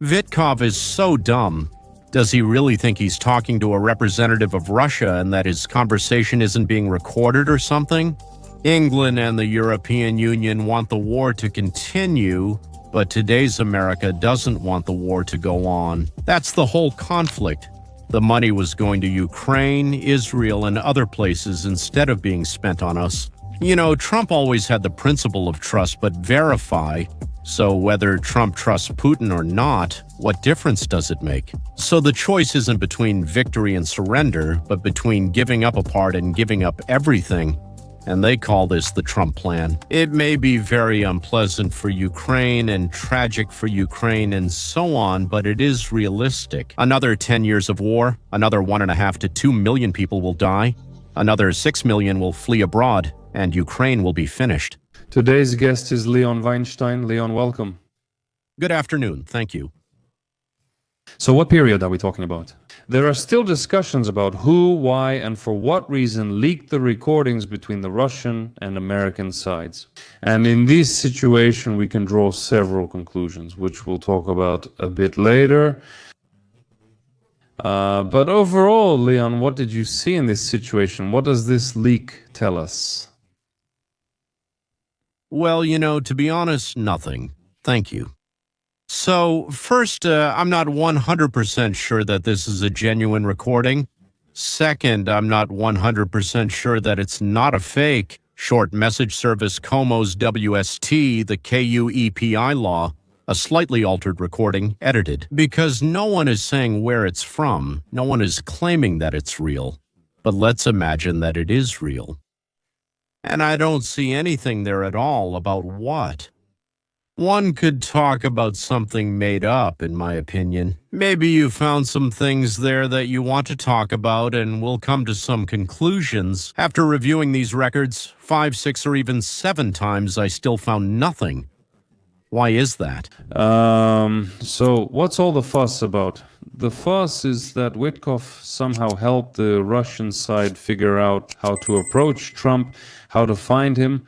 Vitkov is so dumb. Does he really think he's talking to a representative of Russia and that his conversation isn't being recorded or something? England and the European Union want the war to continue, but today's America doesn't want the war to go on. That's the whole conflict. The money was going to Ukraine, Israel, and other places instead of being spent on us. You know, Trump always had the principle of trust but verify. So whether Trump trusts Putin or not, what difference does it make? So the choice isn't between victory and surrender, but between giving up a part and giving up everything. And they call this the Trump plan. It may be very unpleasant for Ukraine and tragic for Ukraine and so on, but it is realistic. Another 10 years of war, another 1.5 to 2 million people will die, another 6 million will flee abroad, and Ukraine will be finished. Today's guest is Leon Weinstein. Leon, welcome. Good afternoon. Thank you. So what period are we talking about? There are still discussions about who, why, and for what reason leaked the recordings between the Russian and American sides. And in this situation, we can draw several conclusions, which we'll talk about a bit later. But overall, Leon, what did you see in this situation? What does this leak tell us? Well, you know, to be honest, nothing. Thank you. So, first, I'm not 100% sure that this is a genuine recording. Second, I'm not 100% sure that it's not a fake. Short message service Como's WST, the KUEPI law, a slightly altered recording, edited. Because no one is saying where it's from. No one is claiming that it's real. But let's imagine that it is real. And I don't see anything there at all about what. One could talk about something made up, in my opinion. Maybe you found some things there that you want to talk about, and we'll come to some conclusions. After reviewing these records 5, 6, or even 7 times, I still found nothing. Why is that? So what's all the fuss about? The fuss is that Vitkov somehow helped the Russian side figure out how to approach Trump, how to find him.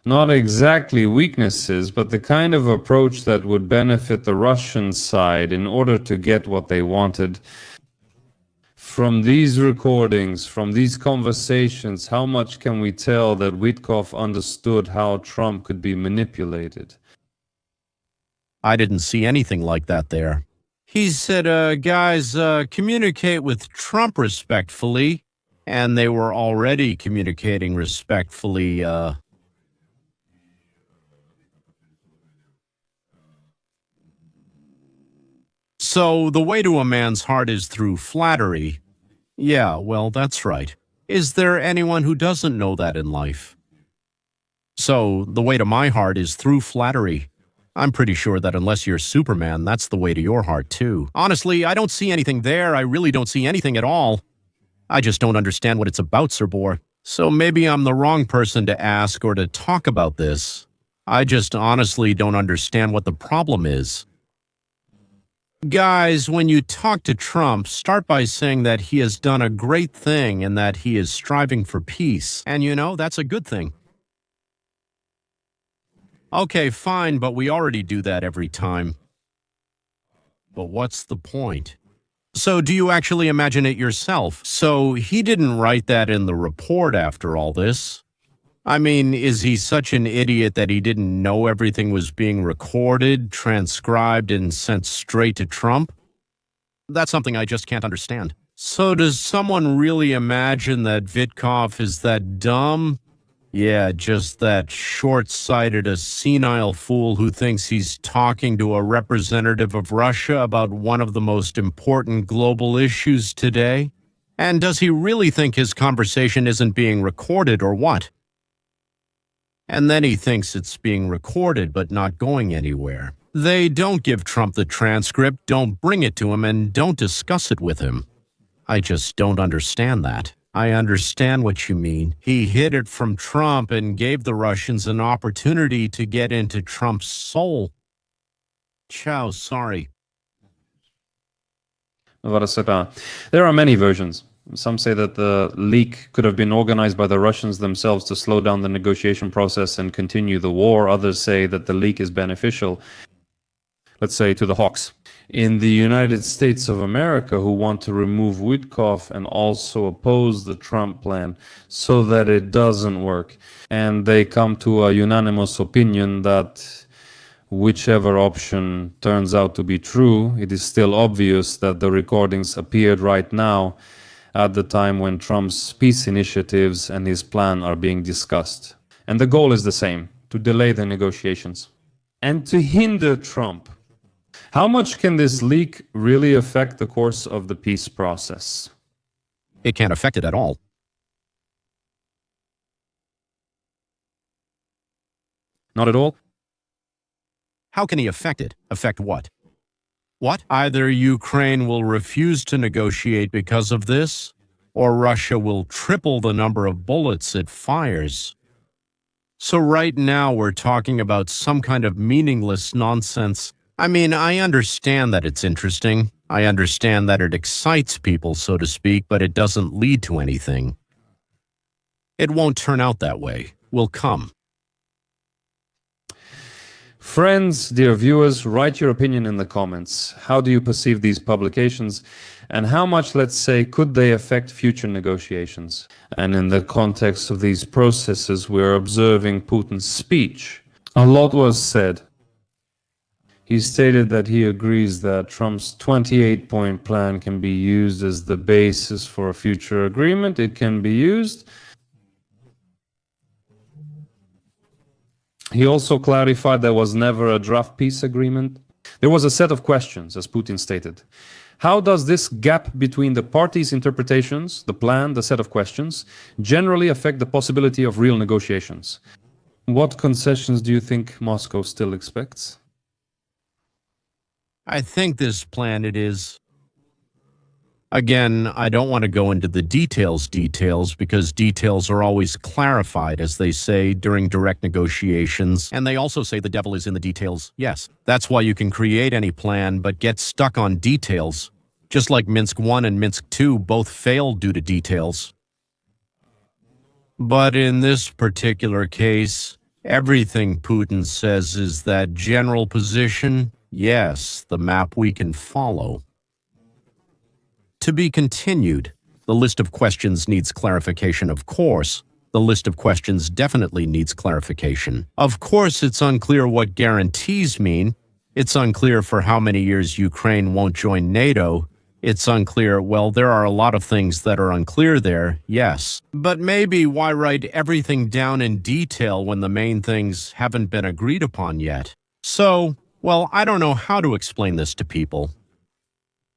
Not exactly weaknesses, but the kind of approach that would benefit the Russian side in order to get what they wanted. From these recordings, from these conversations, how much can we tell that Vitkov understood how Trump could be manipulated? I didn't see anything like that there. He said, guys, communicate with Trump respectfully, and they were already communicating respectfully, So the way to a man's heart is through flattery. Yeah, well, that's right. Is there anyone who doesn't know that in life? So the way to my heart is through flattery. I'm pretty sure that unless you're Superman, that's the way to your heart too. Honestly, I don't see anything there. I really don't see anything at all. I just don't understand what it's about, Sir Boar. So maybe I'm the wrong person to ask or to talk about this. I just honestly don't understand what the problem is. Guys, when you talk to Trump, start by saying that he has done a great thing and that he is striving for peace. And you know, that's a good thing. Okay, fine, but we already do that every time. But what's the point? So do you actually imagine it yourself? So he didn't write that in the report after all this. I mean, is he such an idiot that he didn't know everything was being recorded, transcribed, and sent straight to Trump? That's something I just can't understand. So does someone really imagine that Vitkov is that dumb? Yeah, just that short-sighted, a senile fool who thinks he's talking to a representative of Russia about one of the most important global issues today? And does he really think his conversation isn't being recorded or what? And then he thinks it's being recorded but not going anywhere. They don't give Trump the transcript, don't bring it to him, and don't discuss it with him. I just don't understand that. I understand what you mean. He hid it from Trump and gave the Russians an opportunity to get into Trump's soul. Ciao, sorry. There are many versions. Some say that the leak could have been organized by the Russians themselves to slow down the negotiation process and continue the war. Others say that the leak is beneficial. let's say, to the Hawks. In the United States of America, who want to remove Witkoff and also oppose the Trump plan so that it doesn't work. And they come to a unanimous opinion that whichever option turns out to be true, it is still obvious that the recordings appeared right now at the time when Trump's peace initiatives and his plan are being discussed. And the goal is the same, to delay the negotiations and to hinder Trump. How much can this leak really affect the course of the peace process? It can't affect it at all. Not at all? How can he affect it? Affect what? What? Either Ukraine will refuse to negotiate because of this, or Russia will triple the number of bullets it fires. So right now we're talking about some kind of meaningless nonsense. I mean, I understand that it's interesting. I understand that it excites people, so to speak, but it doesn't lead to anything. It won't turn out that way. Will come. Friends, dear viewers, write your opinion in the comments. How do you perceive these publications? And how much, let's say, could they affect future negotiations? And in the context of these processes, we're observing Putin's speech. A lot was said. He stated that he agrees that Trump's 28-point plan can be used as the basis for a future agreement. It can be used. He also clarified there was never a draft peace agreement. There was a set of questions, as Putin stated. How does this gap between the parties' interpretations, the plan, the set of questions, generally affect the possibility of real negotiations? What concessions do you think Moscow still expects? I think this plan it is. Again, I don't want to go into the details because details are always clarified, as they say, during direct negotiations. And they also say the devil is in the details. Yes, that's why you can create any plan, but get stuck on details. Just like Minsk 1 and Minsk 2 both failed due to details. But in this particular case, everything Putin says is that general position, yes, the map we can follow. To be continued. The list of questions needs clarification, of course. The list of questions definitely needs clarification. Of course, it's unclear what guarantees mean. It's unclear for how many years Ukraine won't join NATO. It's unclear, well, there are a lot of things that are unclear there, yes. But maybe why write everything down in detail when the main things haven't been agreed upon yet? So, well, I don't know how to explain this to people.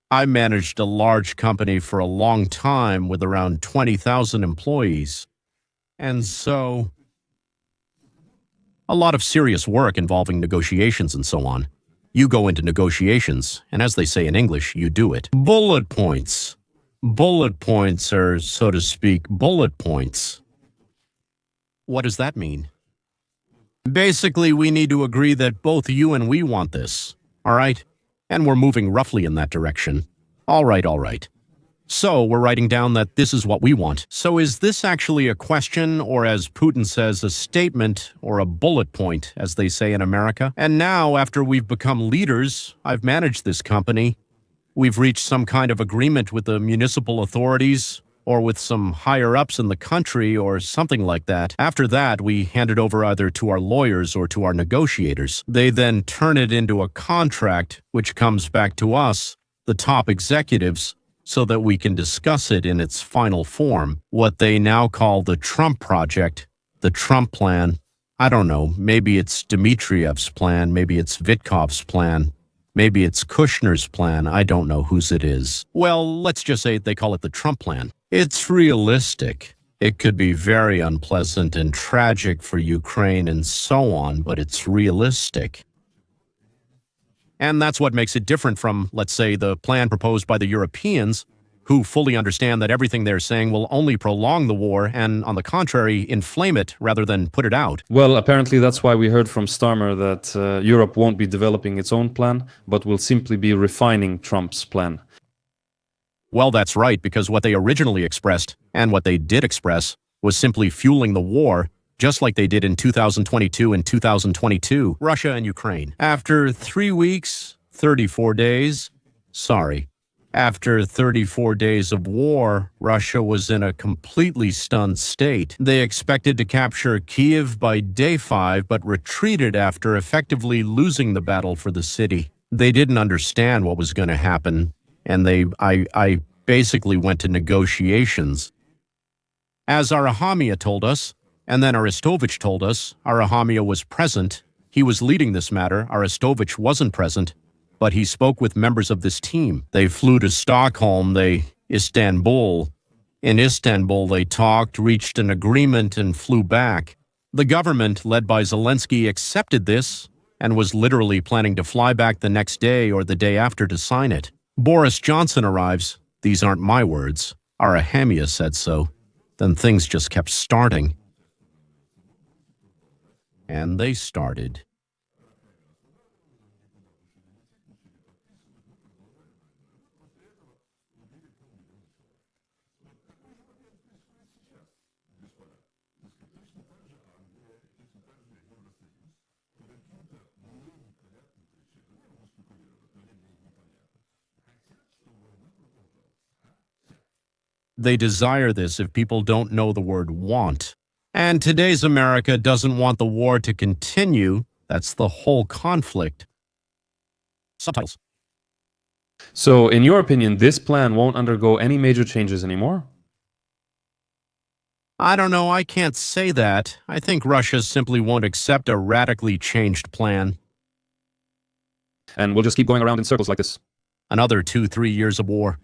I managed a large company for a long time with around 20,000 employees. And so, a lot of serious work involving negotiations and so on. You go into negotiations, and as they say in English, you do it. Bullet points. Bullet points are, so to speak, bullet points. What does that mean? Basically, we need to agree that both you and we want this, all right? And we're moving roughly in that direction. All right. So we're writing down that this is what we want. So is this actually a question, or as Putin says, a statement, or a bullet point, as they say in America? And now, after we've become leaders, I've managed this company, we've reached some kind of agreement with the municipal authorities, or with some higher-ups in the country, or something like that. After that, we hand it over either to our lawyers or to our negotiators. They then turn it into a contract, which comes back to us, the top executives, so that we can discuss it in its final form. What they now call the Trump Project, the Trump Plan. I don't know, maybe it's Dmitriev's plan, maybe it's Witkoff's plan. Maybe it's Kushner's plan, I don't know whose it is. Well, let's just say they call it the Trump Plan. It's realistic. It could be very unpleasant and tragic for Ukraine and so on, but it's realistic. And that's what makes it different from, let's say, the plan proposed by the Europeans, who fully understand that everything they're saying will only prolong the war and, on the contrary, inflame it rather than put it out. Well, apparently that's why we heard from Starmer that Europe won't be developing its own plan, but will simply be refining Trump's plan. Well, that's right, because what they originally expressed, and what they did express, was simply fueling the war, just like they did in 2022 and 2022, Russia and Ukraine. After 3 weeks, 34 days? Sorry. After 34 days of war, Russia was in a completely stunned state. They expected to capture Kiev by day 5, but retreated after effectively losing the battle for the city. They didn't understand what was going to happen, and I basically went to negotiations. As Arahamia told us, and then Arestovich told us, Arahamia was present. He was leading this matter. Arestovich wasn't present, but he spoke with members of this team. They flew to Stockholm, Istanbul. In Istanbul, they talked, reached an agreement, and flew back. The government, led by Zelensky, accepted this and was literally planning to fly back the next day or the day after to sign it. Boris Johnson arrives. These aren't my words. Arahamia said so. Then things just kept starting. And they started. They desire this if people don't know the word want. And today's America doesn't want the war to continue. That's the whole conflict. Subtitles. So, in your opinion, this plan won't undergo any major changes anymore? I don't know, I can't say that. I think Russia simply won't accept a radically changed plan. And we'll just keep going around in circles like this? Another 2-3 years of war.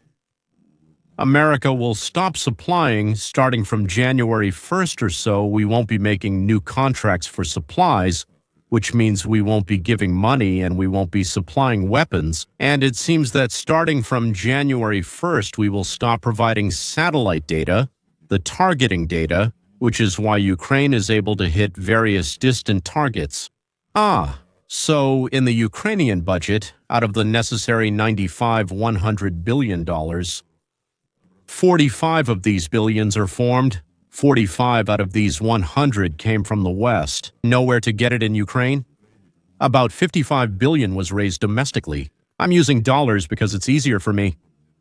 America will stop supplying starting from January 1st or so. We won't be making new contracts for supplies, which means we won't be giving money and we won't be supplying weapons. And it seems that starting from January 1st, we will stop providing satellite data, the targeting data, which is why Ukraine is able to hit various distant targets. So in the Ukrainian budget, out of the necessary $100 billion, 45 of these billions are formed. 45 out of these 100 came from the West. Nowhere to get it in Ukraine? About 55 billion was raised domestically. I'm using dollars because it's easier for me.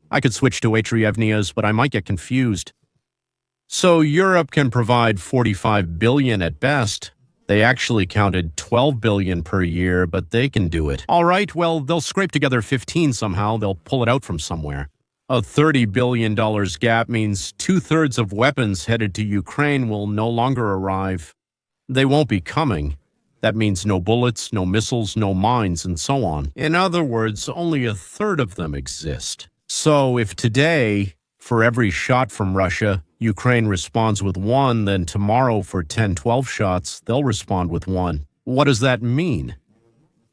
I could switch to hryvnias, but I might get confused. So Europe can provide 45 billion at best. They actually counted 12 billion per year, but they can do it. All right, well, they'll scrape together 15 somehow. They'll pull it out from somewhere. A $30 billion gap means 2/3 of weapons headed to Ukraine will no longer arrive. They won't be coming. That means no bullets, no missiles, no mines, and so on. In other words, only a third of them exist. So if today, for every shot from Russia, Ukraine responds with 1, then tomorrow for 10, 12 shots, they'll respond with 1. What does that mean?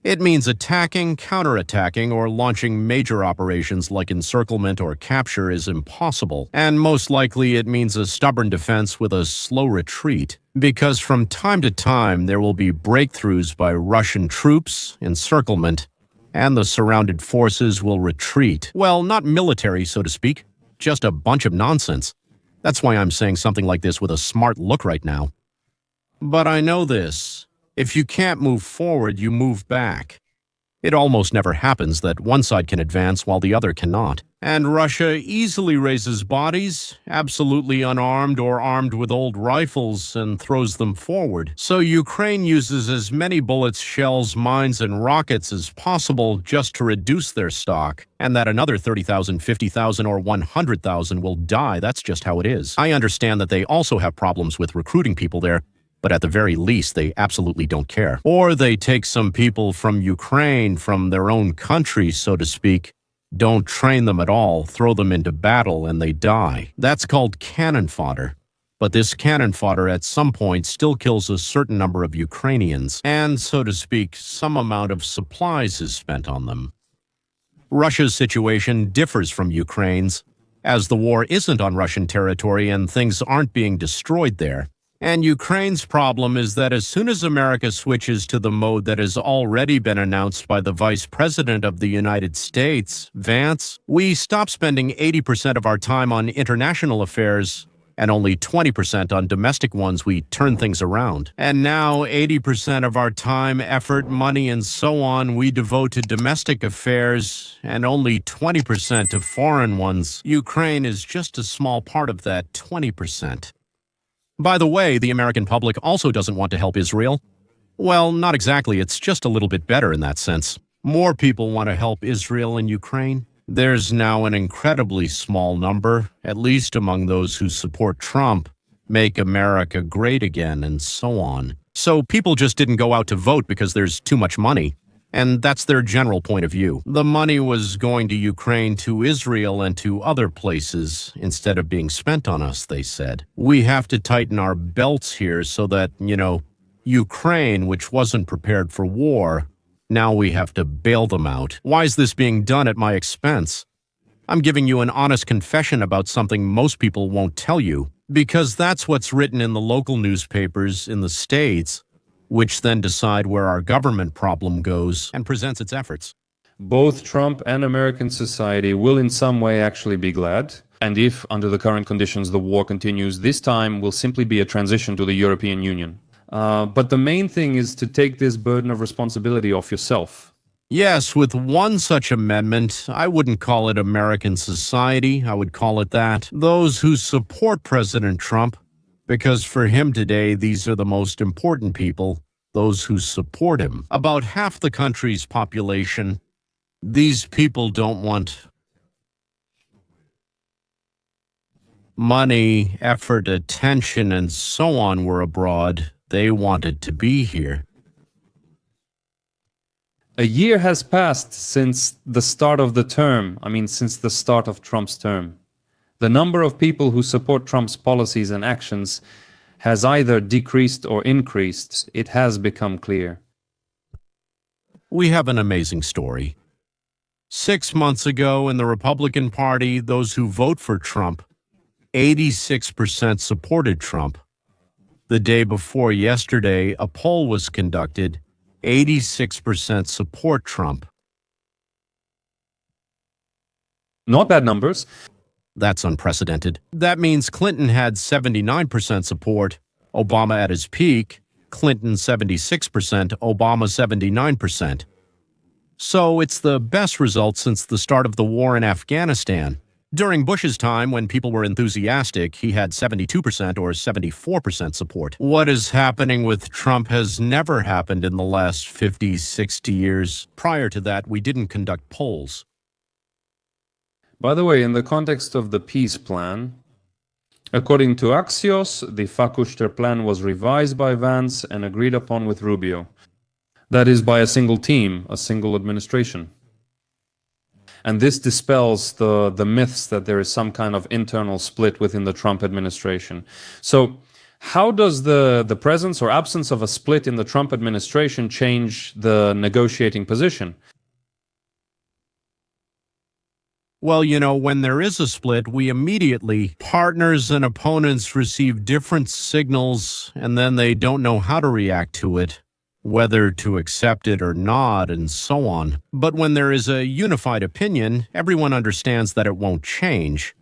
It means attacking, counterattacking, or launching major operations like encirclement or capture is impossible, and most likely it means a stubborn defense with a slow retreat, because from time to time there will be breakthroughs by Russian troops, encirclement, and the surrounded forces will retreat. Well, not military, so to speak, just a bunch of nonsense. That's why I'm saying something like this with a smart look right now. But I know this. If you can't move forward, you move back. It almost never happens that one side can advance while the other cannot. And Russia easily raises bodies, absolutely unarmed or armed with old rifles, and throws them forward. So Ukraine uses as many bullets, shells, mines, and rockets as possible just to reduce their stock. And that another 30,000, 50,000, or 100,000 will die. That's just how it is. I understand that they also have problems with recruiting people there, but at the very least, they absolutely don't care. Or they take some people from Ukraine, from their own country, so to speak, don't train them at all, throw them into battle, and they die. That's called cannon fodder. But this cannon fodder at some point still kills a certain number of Ukrainians, and, so to speak, some amount of supplies is spent on them. Russia's situation differs from Ukraine's, as the war isn't on Russian territory and things aren't being destroyed there. And Ukraine's problem is that as soon as America switches to the mode that has already been announced by the Vice President of the United States, Vance, we stop spending 80% of our time on international affairs and only 20% on domestic ones. We turn things around. And now 80% of our time, effort, money, and so on we devote to domestic affairs and only 20% to foreign ones. Ukraine is just a small part of that 20%. By the way, the American public also doesn't want to help Israel. Well, not exactly. It's just a little bit better in that sense. More people want to help Israel and Ukraine. There's now an incredibly small number, at least among those who support Trump, make America great again, and so on. So people just didn't go out to vote because there's too much money. And that's their general point of view. The money was going to Ukraine, to Israel, and to other places instead of being spent on us, they said. We have to tighten our belts here so that, Ukraine, which wasn't prepared for war, now we have to bail them out. Why is this being done at my expense? I'm giving you an honest confession about something most people won't tell you, because that's what's written in the local newspapers in the States, which then decide where our government problem goes and presents its efforts. Both Trump and American society will in some way actually be glad. And if, under the current conditions, the war continues, this time will simply be a transition to the European Union. But the main thing is to take this burden of responsibility off yourself. Yes, with one such amendment, I wouldn't call it American society, I would call it that. Those who support President Trump, because for him today, these are the most important people, those who support him. About half the country's population, these people don't want money, effort, attention, and so on were abroad. They wanted to be here. A year has passed since the start of the term, since the start of Trump's term. The number of people who support Trump's policies and actions has either decreased or increased. It has become clear. We have an amazing story. 6 months ago in the Republican Party, those who vote for Trump, 86% supported Trump. The day before yesterday, a poll was conducted. 86% support Trump. Not bad numbers. That's unprecedented. That means Clinton had 79% support, Obama at his peak, Clinton 76%, Obama 79%. So it's the best result since the start of the war in Afghanistan. During Bush's time, when people were enthusiastic, he had 72% or 74% support. What is happening with Trump has never happened in the last 50, 60 years. Prior to that, we didn't conduct polls. By the way, in the context of the peace plan, according to Axios, the Fakushter plan was revised by Vance and agreed upon with Rubio. That is by a single team, a single administration. And this dispels the myths that there is some kind of internal split within the Trump administration. So how does the presence or absence of a split in the Trump administration change the negotiating position? Well, when there is a split, we immediately, partners and opponents receive different signals, and then they don't know how to react to it, whether to accept it or not, and so on. But when there is a unified opinion, everyone understands that it won't change.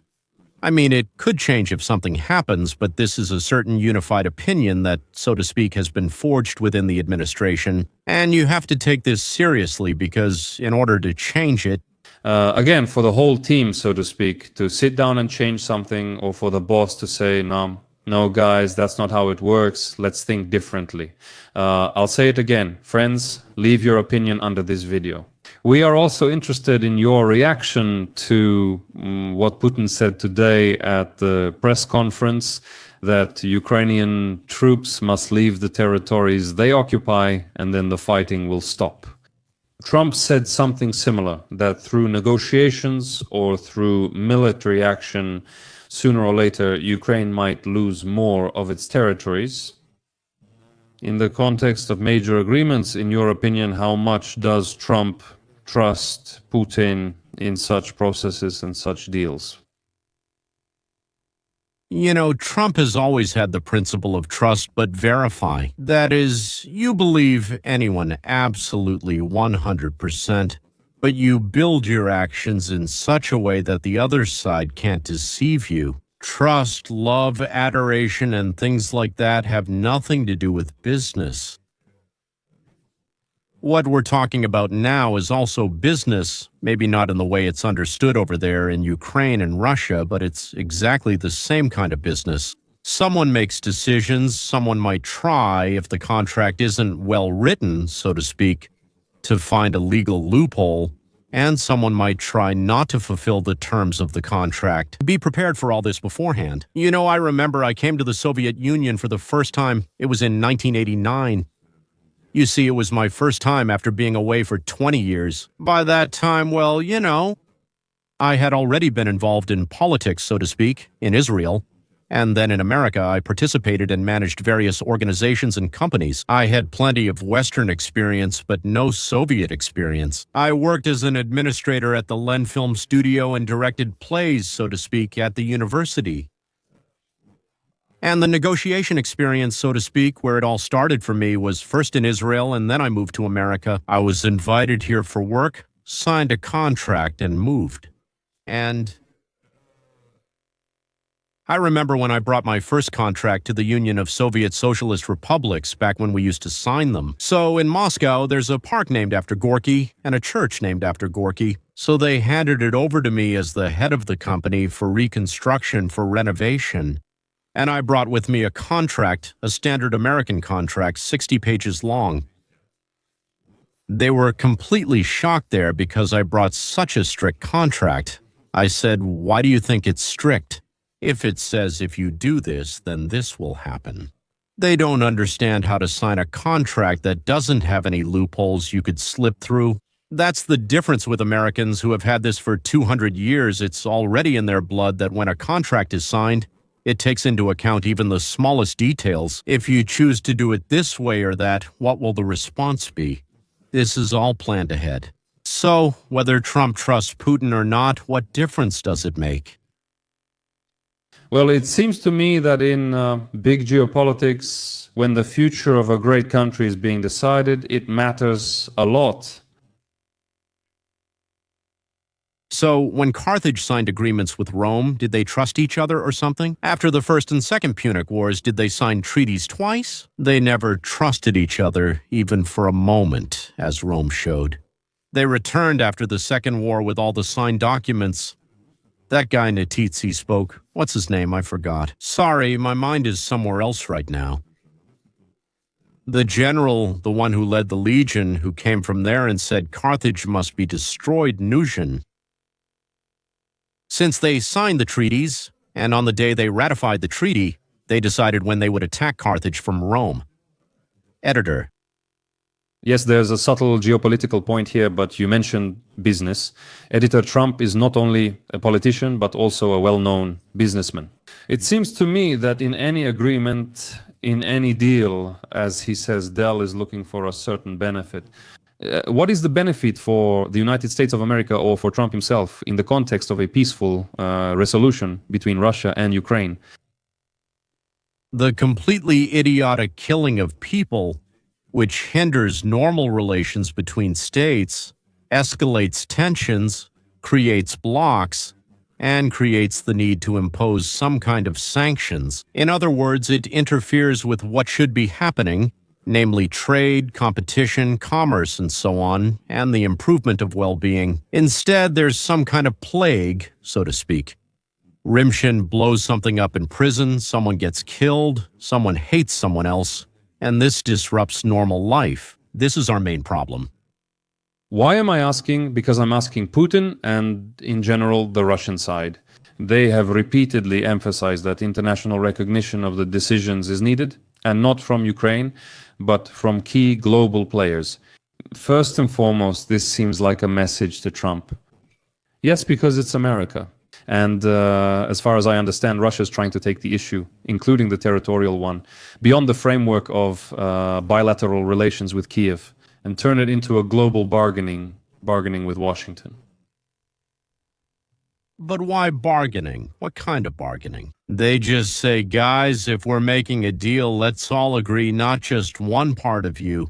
It could change if something happens, but this is a certain unified opinion that, so to speak, has been forged within the administration, and you have to take this seriously because in order to change it, again, for the whole team, so to speak, to sit down and change something, or for the boss to say, no, guys, that's not how it works. Let's think differently. I'll say it again. Friends, leave your opinion under this video. We are also interested in your reaction to what Putin said today at the press conference, that Ukrainian troops must leave the territories they occupy and then the fighting will stop. Trump said something similar, that through negotiations or through military action, sooner or later, Ukraine might lose more of its territories. In the context of major agreements, in your opinion, how much does Trump trust Putin in such processes and such deals? Trump has always had the principle of trust but verify. That is, you believe anyone absolutely 100%, but you build your actions in such a way that the other side can't deceive you. Trust, love, adoration, and things like that have nothing to do with business. What we're talking about now is also business, maybe not in the way it's understood over there in Ukraine and Russia, but it's exactly the same kind of business. Someone makes decisions, someone might try, if the contract isn't well written, so to speak, to find a legal loophole, and someone might try not to fulfill the terms of the contract. Be prepared for all this beforehand. You know, I remember I came to the Soviet Union for the first time. It was in 1989. You see, it was my first time after being away for 20 years. By that time, well, you know, I had already been involved in politics, so to speak, in Israel. And then in America, I participated and managed various organizations and companies. I had plenty of Western experience, but no Soviet experience. I worked as an administrator at the Len Film Studio and directed plays, so to speak, at the university. And the negotiation experience, so to speak, where it all started for me was first in Israel and then I moved to America. I was invited here for work, signed a contract, and moved. And I remember when I brought my first contract to the Union of Soviet Socialist Republics back when we used to sign them. So in Moscow, there's a park named after Gorky and a church named after Gorky. So they handed it over to me as the head of the company for reconstruction, for renovation. And I brought with me a contract, a standard American contract, 60 pages long. They were completely shocked there because I brought such a strict contract. I said, "Why do you think it's strict? If it says if you do this, then this will happen." They don't understand how to sign a contract that doesn't have any loopholes you could slip through. That's the difference with Americans who have had this for 200 years. It's already in their blood that when a contract is signed, it takes into account even the smallest details. If you choose to do it this way or that, what will the response be? This is all planned ahead. So, whether Trump trusts Putin or not, what difference does it make? Well, it seems to me that in big geopolitics, when the future of a great country is being decided, it matters a lot. So, when Carthage signed agreements with Rome, did they trust each other or something? After the First and Second Punic Wars, did they sign treaties twice? They never trusted each other, even for a moment, as Rome showed. They returned after the Second War with all the signed documents. That guy Natitsi spoke. What's his name? I forgot. Sorry, my mind is somewhere else right now. The general, the one who led the legion, who came from there and said Carthage must be destroyed, Nusian. Since they signed the treaties, and on the day they ratified the treaty, they decided when they would attack Carthage from Rome. Editor. Yes, there's a subtle geopolitical point here, but you mentioned business. Editor Trump is not only a politician, but also a well-known businessman. It seems to me that in any agreement, in any deal, as he says, Dell is looking for a certain benefit. What is the benefit for the United States of America or for Trump himself in the context of a peaceful resolution between Russia and Ukraine? The completely idiotic killing of people, which hinders normal relations between states, escalates tensions, creates blocks, and creates the need to impose some kind of sanctions. In other words, it interferes with what should be happening, namely trade, competition, commerce, and so on, and the improvement of well-being. Instead, there's some kind of plague, so to speak. Rimshin blows something up in prison, someone gets killed, someone hates someone else, and this disrupts normal life. This is our main problem. Why am I asking? Because I'm asking Putin and, in general, the Russian side. They have repeatedly emphasized that international recognition of the decisions is needed, and not from Ukraine, but from key global players. First and foremost, this seems like a message to Trump. Yes, because it's America. And as far as I understand, Russia is trying to take the issue, including the territorial one, beyond the framework of bilateral relations with Kiev and turn it into a global bargaining with Washington. But why bargaining? What kind of bargaining? They just say, guys, if we're making a deal, let's all agree not just one part of you.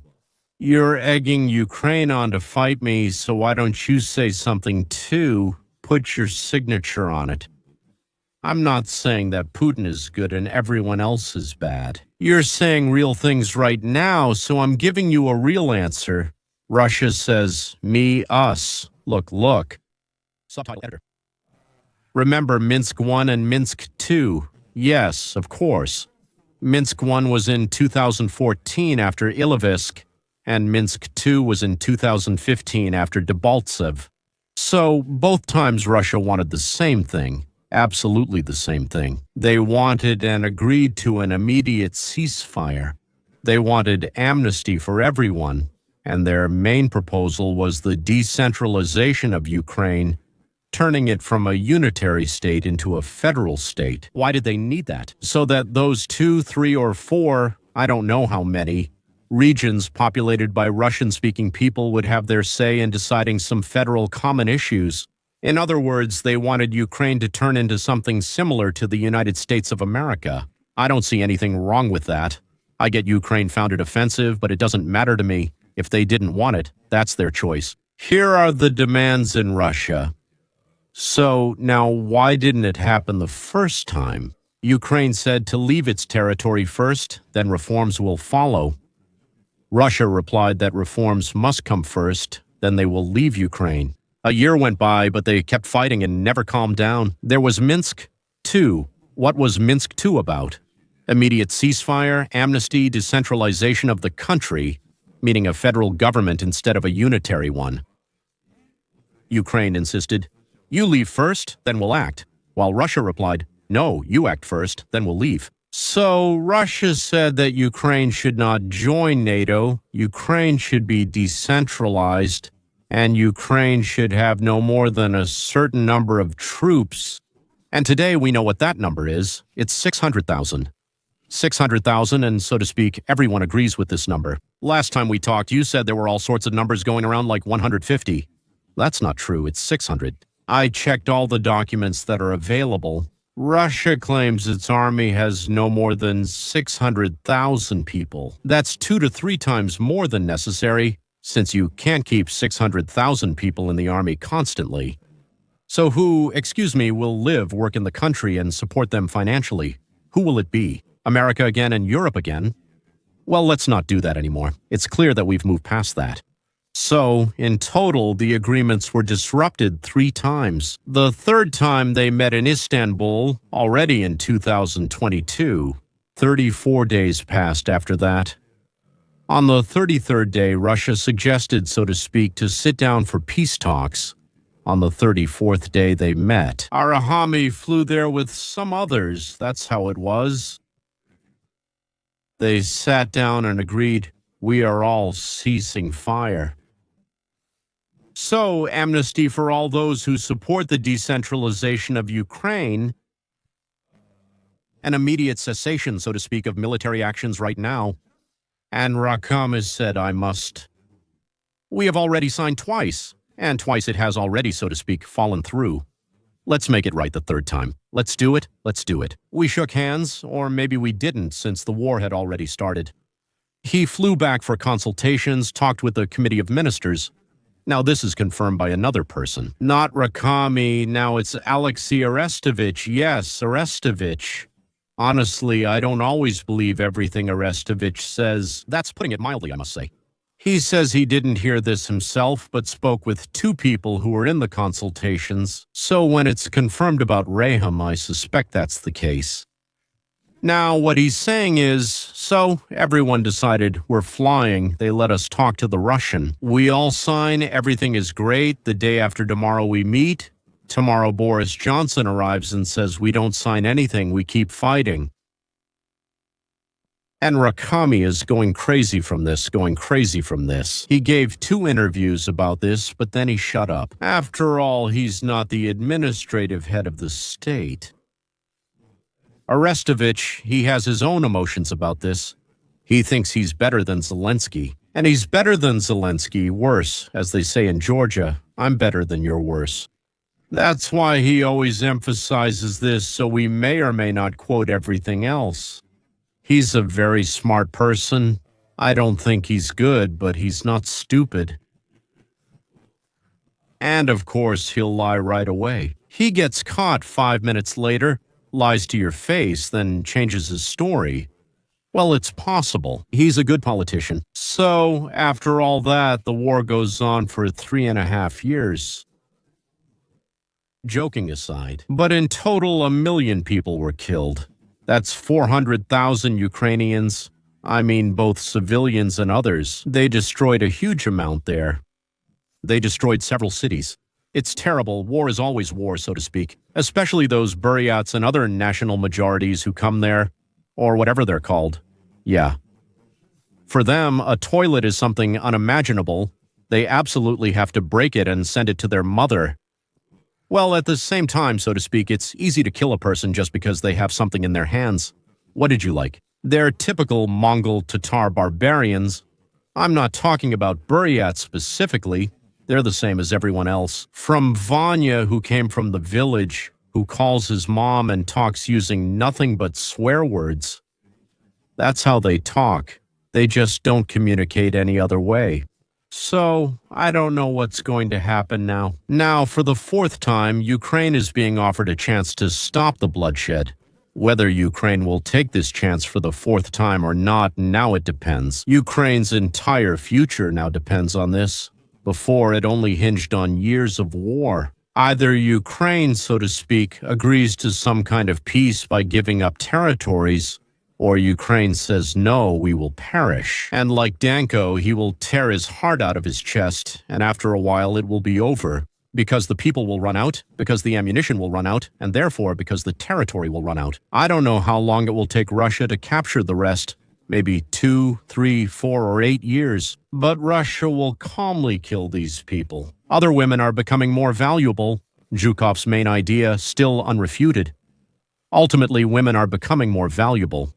You're egging Ukraine on to fight me, so why don't you say something too? Put your signature on it. I'm not saying that Putin is good and everyone else is bad. You're saying real things right now, so I'm giving you a real answer. Russia says, me, us. Look. Subtitle editor. Remember Minsk 1 and Minsk 2? Yes, of course. Minsk 1 was in 2014 after Ilovaisk, and Minsk 2 was in 2015 after Debaltseve. So both times Russia wanted the same thing. Absolutely the same thing. They wanted and agreed to an immediate ceasefire. They wanted amnesty for everyone, and their main proposal was the decentralization of Ukraine, turning it from a unitary state into a federal state. Why did they need that? So that those 2, 3, or 4, I don't know how many, regions populated by Russian-speaking people would have their say in deciding some federal common issues. In other words, they wanted Ukraine to turn into something similar to the United States of America. I don't see anything wrong with that. I get Ukraine found it offensive, but it doesn't matter to me. If they didn't want it, that's their choice. Here are the demands in Russia. So now why didn't it happen the first time? Ukraine said to leave its territory first, then reforms will follow. Russia replied that reforms must come first, then they will leave Ukraine. A year went by, but they kept fighting and never calmed down. There was Minsk 2. What was Minsk 2 about? Immediate ceasefire, amnesty, decentralization of the country, meaning a federal government instead of a unitary one. Ukraine insisted, you leave first, then we'll act. While Russia replied, no, you act first, then we'll leave. So Russia said that Ukraine should not join NATO, Ukraine should be decentralized, and Ukraine should have no more than a certain number of troops. And today we know what that number is. It's 600,000. 600,000, and so to speak, everyone agrees with this number. Last time we talked, you said there were all sorts of numbers going around like 150. That's not true, it's 600. I checked all the documents that are available. Russia claims its army has no more than 600,000 people. That's 2 to 3 times more than necessary, since you can't keep 600,000 people in the army constantly. So who, will live, work in the country, and support them financially? Who will it be? America again and Europe again? Well, let's not do that anymore. It's clear that we've moved past that. So, in total, the agreements were disrupted 3 times. The third time they met in Istanbul, already in 2022. 34 days passed after that. On the 33rd day, Russia suggested, so to speak, to sit down for peace talks. On the 34th day, they met. Arahami flew there with some others. That's how it was. They sat down and agreed, we are all ceasing fire. So, amnesty for all those who support the decentralization of Ukraine, an immediate cessation, so to speak, of military actions right now. And Rakam has said, I must. We have already signed twice, and twice it has already, so to speak, fallen through. Let's make it right the third time. Let's do it. We shook hands, or maybe we didn't, since the war had already started. He flew back for consultations, talked with the Committee of Ministers. Now this is confirmed by another person. Not Rakami, now it's Alexei Arestovich. Yes, Arestovich. Honestly, I don't always believe everything Arestovich says. That's putting it mildly, I must say. He says he didn't hear this himself, but spoke with 2 people who were in the consultations. So when it's confirmed about Reham, I suspect that's the case. Now, what he's saying is, so everyone decided we're flying. They let us talk to the Russian. We all sign, everything is great. The day after tomorrow we meet. Tomorrow Boris Johnson arrives and says we don't sign anything, we keep fighting. And Rakami is going crazy from this. He gave 2 interviews about this, but then he shut up. After all, he's not the administrative head of the state. Arestovich, he has his own emotions about this. He thinks he's better than Zelensky. And he's better than Zelensky, worse. As they say in Georgia, I'm better than you're worse. That's why he always emphasizes this, so we may or may not quote everything else. He's a very smart person. I don't think he's good, but he's not stupid. And of course, he'll lie right away. He gets caught 5 minutes later. lies to your face, then changes his story. Well, it's possible. He's a good politician. So, after all that, the war goes on for 3.5 years. Joking aside, but in total, 1 million people were killed. That's 400,000 Ukrainians. I mean, both civilians and others. They destroyed a huge amount there. They destroyed several cities. It's terrible. War is always war, so to speak. Especially those Buryats and other national majorities who come there, or whatever they're called. Yeah. For them, a toilet is something unimaginable. They absolutely have to break it and send it to their mother. Well, at the same time, so to speak, it's easy to kill a person just because they have something in their hands. What did you like? They're typical Mongol Tatar barbarians. I'm not talking about Buryats specifically. They're the same as everyone else. From Vanya, who came from the village, who calls his mom and talks using nothing but swear words. That's how they talk. They just don't communicate any other way. So, I don't know what's going to happen now. Now, for the 4th time, Ukraine is being offered a chance to stop the bloodshed. Whether Ukraine will take this chance for the 4th time or not, now it depends. Ukraine's entire future now depends on this. Before, it only hinged on years of war. Either Ukraine, so to speak, agrees to some kind of peace by giving up territories, or Ukraine says, no, we will perish. And like Danko, he will tear his heart out of his chest, and after a while it will be over. Because the people will run out, because the ammunition will run out, and therefore because the territory will run out. I don't know how long it will take Russia to capture the rest. Maybe 2, 3, 4, or 8 years. But Russia will calmly kill these people. Other women are becoming more valuable. Zhukov's main idea, still unrefuted. Ultimately, women are becoming more valuable.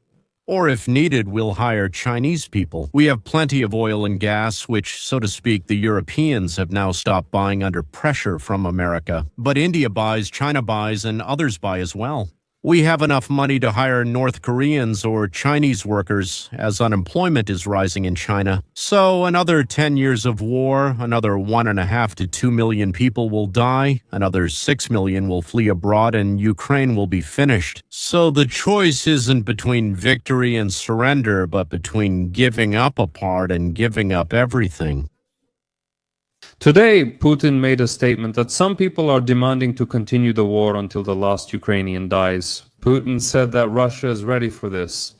Or if needed, we'll hire Chinese people. We have plenty of oil and gas, which, so to speak, the Europeans have now stopped buying under pressure from America. But India buys, China buys, and others buy as well. We have enough money to hire North Koreans or Chinese workers, as unemployment is rising in China. So another 10 years of war, another 1.5 to 2 million people will die, another 6 million will flee abroad, and Ukraine will be finished. So the choice isn't between victory and surrender, but between giving up a part and giving up everything. Today, Putin made a statement that some people are demanding to continue the war until the last Ukrainian dies. Putin said that Russia is ready for this.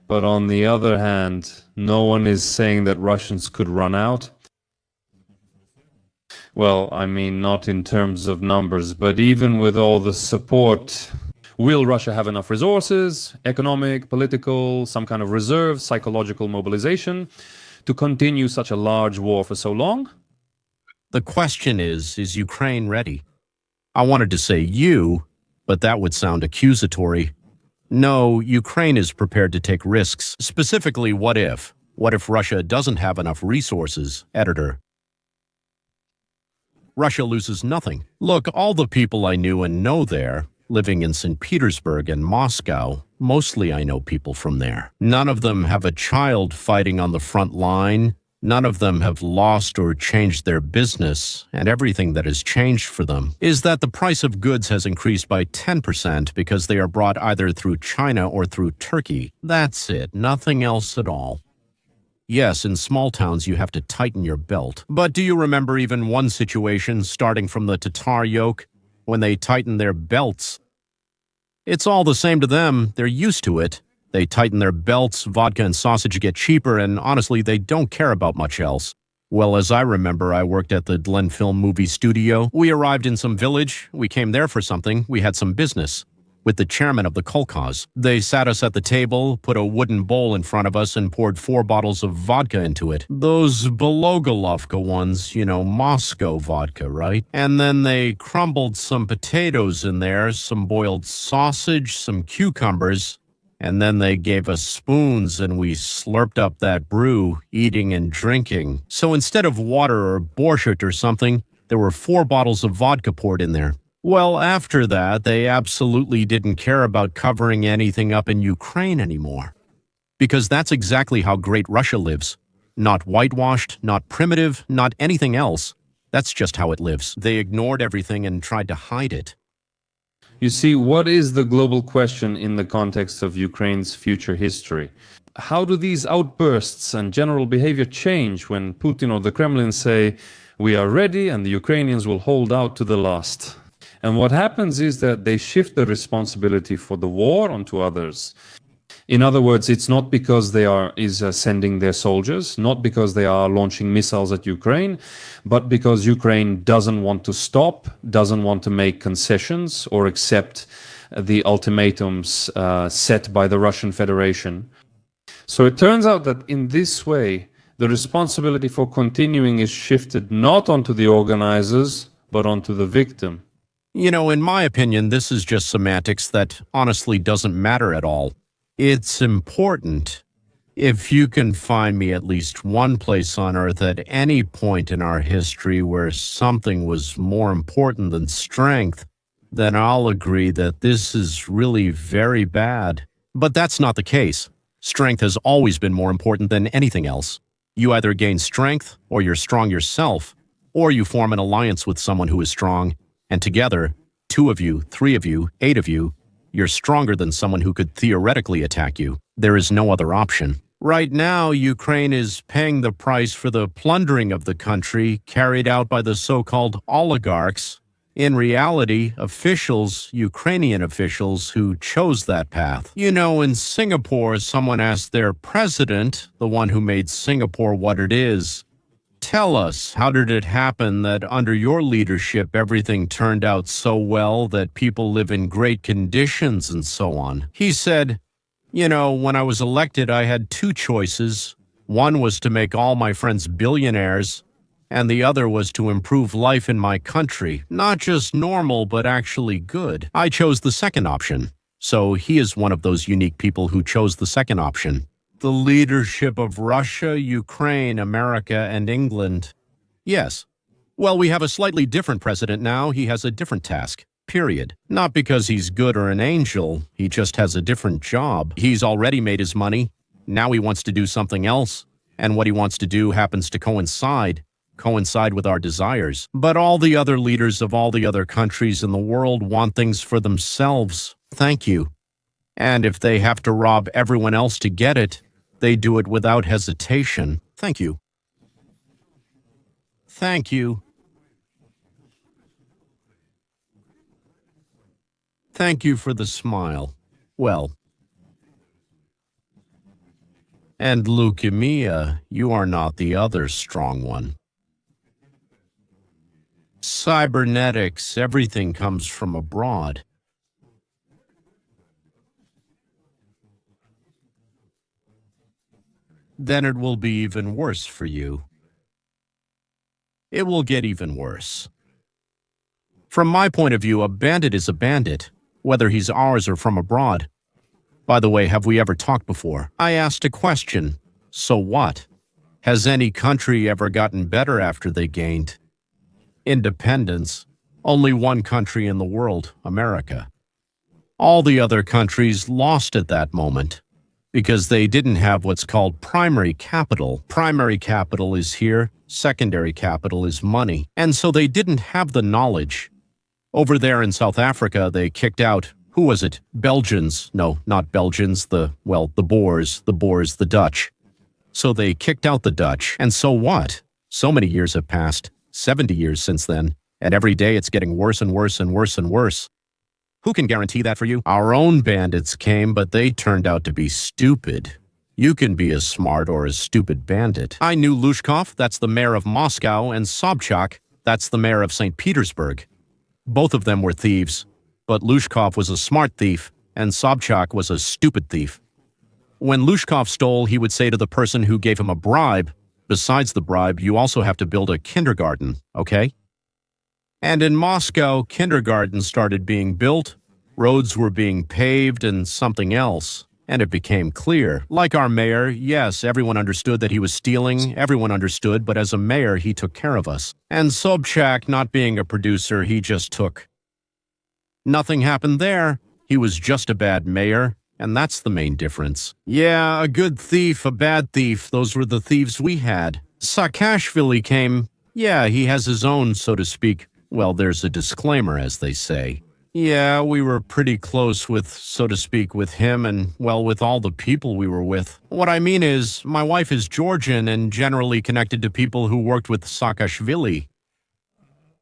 But on the other hand, no one is saying that Russians could run out. Well, I mean, not in terms of numbers, but even with all the support, will Russia have enough resources, economic, political, some kind of reserve, psychological mobilization, to continue such a large war for so long? The question is Ukraine ready? I wanted to say you, but that would sound accusatory. No, Ukraine is prepared to take risks. Specifically, what if? What if Russia doesn't have enough resources? Editor. Russia loses nothing. Look, all the people I knew and know there, living in St. Petersburg and Moscow, mostly I know people from there. None of them have a child fighting on the front line. None of them have lost or changed their business, and everything that has changed for them is that the price of goods has increased by 10% because they are brought either through China or through Turkey. That's it, nothing else at all. Yes, in small towns you have to tighten your belt. But do you remember even one situation starting from the Tatar yoke, when they tighten their belts? It's all the same to them. They're used to it. They tighten their belts, vodka and sausage get cheaper, and honestly, they don't care about much else. Well, as I remember, I worked at the Glen Film Movie Studio. We arrived in some village. We came there for something. We had some business with the chairman of the kolkhoz. They sat us at the table, put a wooden bowl in front of us, and poured 4 bottles of vodka into it. Those Belogolovka ones, you know, Moscow vodka, right? And then they crumbled some potatoes in there, some boiled sausage, some cucumbers, and then they gave us spoons and we slurped up that brew, eating and drinking. So instead of water or borscht or something, there were 4 bottles of vodka poured in there. Well, after that, they absolutely didn't care about covering anything up in Ukraine anymore. Because that's exactly how great Russia lives. Not whitewashed, not primitive, not anything else. That's just how it lives. They ignored everything and tried to hide it. You see, what is the global question in the context of Ukraine's future history? How do these outbursts and general behavior change when Putin or the Kremlin say, we are ready and the Ukrainians will hold out to the last? And what happens is that they shift the responsibility for the war onto others. In other words, it's not because they are sending their soldiers, not because they are launching missiles at Ukraine, but because Ukraine doesn't want to stop, doesn't want to make concessions or accept the ultimatums set by the Russian Federation. So it turns out that in this way, the responsibility for continuing is shifted not onto the organizers, but onto the victim. You know, in my opinion, this is just semantics that honestly doesn't matter at all. It's important. If you can find me at least one place on Earth at any point in our history where something was more important than strength, then I'll agree that this is really very bad. But that's not the case. Strength has always been more important than anything else. You either gain strength, or you're strong yourself, or you form an alliance with someone who is strong, and together, 2 of you, 3 of you, 8 of you, you're stronger than someone who could theoretically attack you. There is no other option. Right now, Ukraine is paying the price for the plundering of the country carried out by the so-called oligarchs. In reality, officials, Ukrainian officials, who chose that path. You know, in Singapore, someone asked their president, the one who made Singapore what it is, tell us, how did it happen that under your leadership everything turned out so well that people live in great conditions and so on? He said, you know, when I was elected I had 2 choices. One was to make all my friends billionaires, and the other was to improve life in my country. Not just normal, but actually good. I chose the second option. So he is one of those unique people who chose the second option. The leadership of Russia, Ukraine, America, and England. Yes. Well, we have a slightly different president now. He has a different task. Period. Not because he's good or an angel. He just has a different job. He's already made his money. Now he wants to do something else. And what he wants to do happens to coincide with our desires. But all the other leaders of all the other countries in the world want things for themselves. Thank you. And if they have to rob everyone else to get it, they do it without hesitation. Thank you. Thank you. Thank you for the smile. Well. And leukemia, you are not the other strong one. Cybernetics, everything comes from abroad. Then it will be even worse for you. It will get even worse. From my point of view, a bandit is a bandit, whether he's ours or from abroad. By the way, have we ever talked before? I asked a question. So what? Has any country ever gotten better after they gained independence? Only one country in the world, America. All the other countries lost at that moment because they didn't have what's called primary capital. Primary capital is here, secondary capital is money. And so they didn't have the knowledge. Over there in South Africa, they kicked out, who was it? Belgians. No, not Belgians, the Boers, the Dutch. So they kicked out the Dutch. And so what? So many years have passed, 70 years since then, and every day it's getting worse and worse and worse and worse. Who can guarantee that for you? Our own bandits came, but they turned out to be stupid. You can be a smart or a stupid bandit. I knew Lushkov, that's the mayor of Moscow, and Sobchak, that's the mayor of St. Petersburg. Both of them were thieves, but Lushkov was a smart thief, and Sobchak was a stupid thief. When Lushkov stole, he would say to the person who gave him a bribe, besides the bribe, you also have to build a kindergarten, okay? And in Moscow, kindergartens started being built, roads were being paved, and something else. And it became clear. Like our mayor, yes, everyone understood that he was stealing, everyone understood, but as a mayor, he took care of us. And Sobchak, not being a producer, he just took. Nothing happened there. He was just a bad mayor, and that's the main difference. Yeah, a good thief, a bad thief, those were the thieves we had. Saakashvili came. Yeah, he has his own, so to speak. Well, there's a disclaimer, as they say. Yeah, we were pretty close with, so to speak, with him and, well, with all the people we were with. What I mean is, my wife is Georgian and generally connected to people who worked with Saakashvili.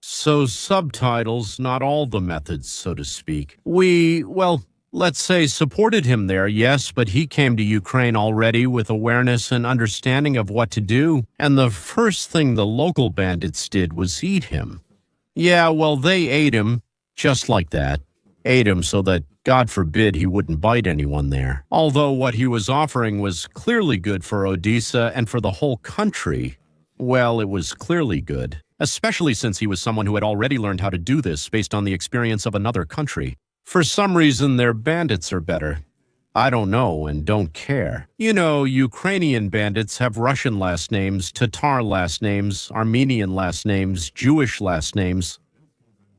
So subtitles, not all the methods, so to speak. We, well, let's say supported him there, yes, but he came to Ukraine already with awareness and understanding of what to do, and the first thing the local bandits did was eat him. Yeah, well, they ate him, just like that. Ate him so that, God forbid, he wouldn't bite anyone there. Although what he was offering was clearly good for Odessa and for the whole country. Well, it was clearly good, especially since he was someone who had already learned how to do this based on the experience of another country. For some reason, their bandits are better. I don't know and don't care. You know, Ukrainian bandits have Russian last names, Tatar last names, Armenian last names, Jewish last names.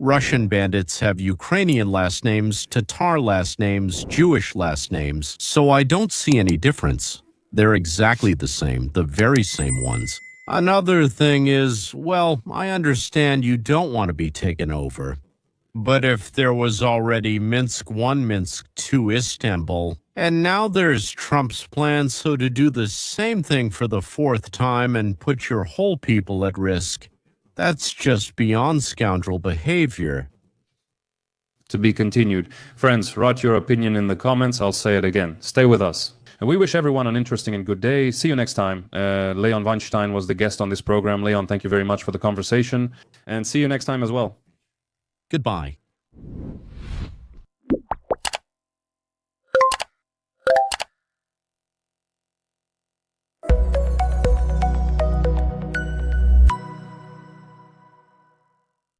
Russian bandits have Ukrainian last names, Tatar last names, Jewish last names, so I don't see any difference. They're exactly the same, the very same ones. Another thing is, well, I understand you don't want to be taken over. But if there was already Minsk 1, Minsk 2, Istanbul, and now there's Trump's plan so to do the same thing for the fourth time and put your whole people at risk, that's just beyond scoundrel behavior. To be continued. Friends, write your opinion in the comments. I'll say it again. Stay with us. And we wish everyone an interesting and good day. See you next time. Leon Weinstein was the guest on this program. Leon, thank you very much for the conversation. And see you next time as well. Goodbye.